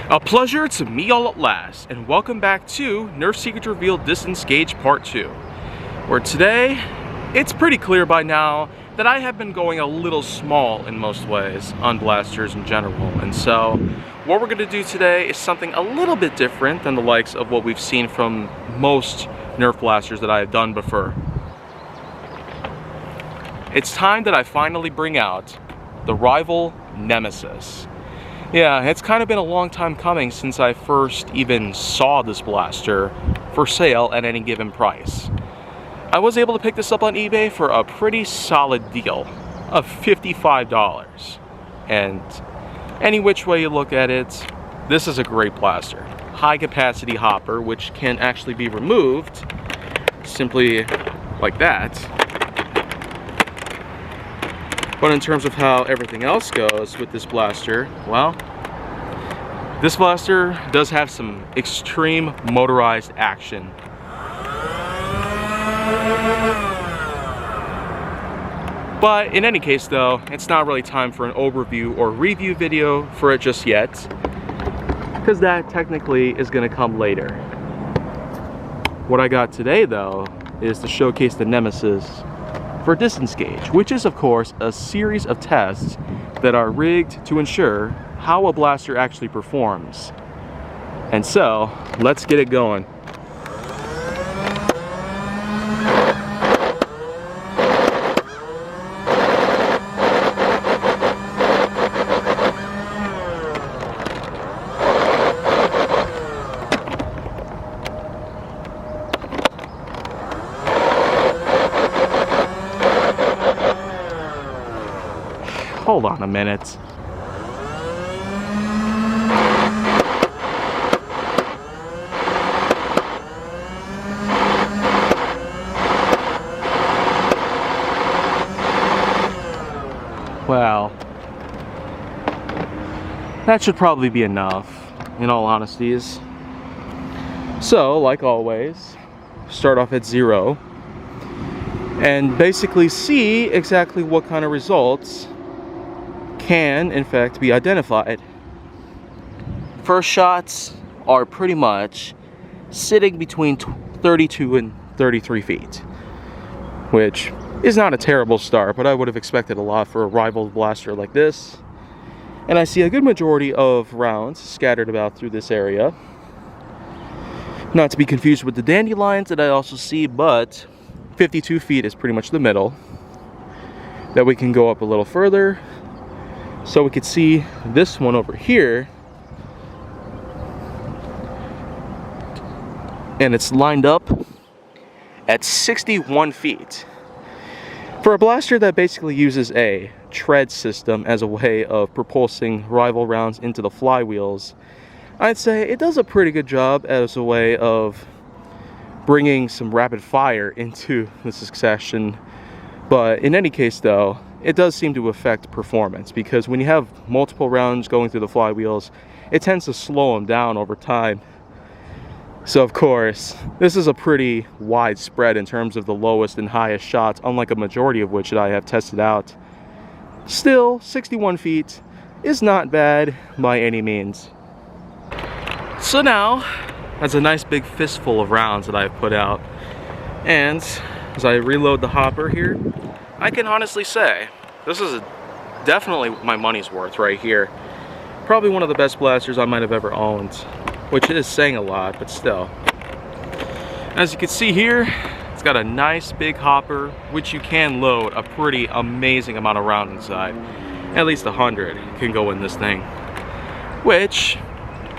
A pleasure to meet y'all at last, and welcome back to Nerf Secret Reveal Distance Gauge Part 2, where today, it's pretty clear by now that I have been going a little small in most ways on blasters in general, and so what we're going to do today is something a little bit different than the likes of what we've seen from most Nerf blasters that I have done before. It's time that I finally bring out the rival Nemesis. Yeah, it's kind of been a long time coming since I first even saw this blaster for sale at any given price. I was able to pick this up on eBay for a pretty solid deal of $55. And any which way you look at it, this is a great blaster. High capacity hopper, which can actually be removed simply like that. But in terms of how everything else goes with this blaster, well, this blaster does have some extreme motorized action. But in any case though, it's not really time for an overview or review video for it just yet, because that technically is going to come later. What I got today though is to showcase the Nemesis for distance gauge, which is of course a series of tests that are rigged to ensure how a blaster actually performs. And so, let's get it going. Hold on a minute. Well, that should probably be enough, in all honesties. So, like always, start off at 0 and basically see exactly what kind of results can in fact be identified. First shots are pretty much sitting between 32 and 33 feet, which is not a terrible start, but I would have expected a lot for a rival blaster like this. And I see a good majority of rounds scattered about through this area, not to be confused with the dandelions that I also see, but 52 feet is pretty much the middle. That we can go up a little further. So we could see this one over here, and it's lined up at 61 feet. For a blaster that basically uses a tread system as a way of propulsing rival rounds into the flywheels, I'd say it does a pretty good job as a way of bringing some rapid fire into the succession. But in any case though, it does seem to affect performance, because when you have multiple rounds going through the flywheels, it tends to slow them down over time. So of course, this is a pretty wide spread in terms of the lowest and highest shots, unlike a majority of which that I have tested out. Still, 61 feet is not bad by any means. So now, that's a nice big fistful of rounds that I've put out. And as I reload the hopper here, I can honestly say, this is definitely my money's worth right here. Probably one of the best blasters I might have ever owned, which is saying a lot, but still. As you can see here, it's got a nice big hopper, which you can load a pretty amazing amount of round inside. At least 100 can go in this thing, which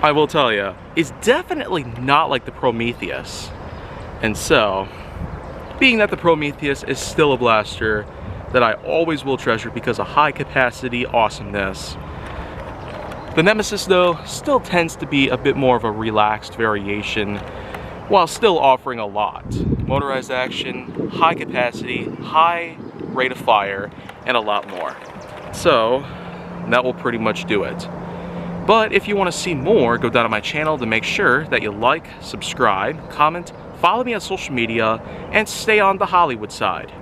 I will tell you is definitely not like the Prometheus. And so, being that the Prometheus is still a blaster that I always will treasure because of high capacity awesomeness, the Nemesis though still tends to be a bit more of a relaxed variation while still offering a lot. Motorized action, high capacity, high rate of fire, and a lot more. So that will pretty much do it. But if you want to see more, go down to my channel to make sure that you like, subscribe, comment, follow me on social media, and stay on the Hollywood side.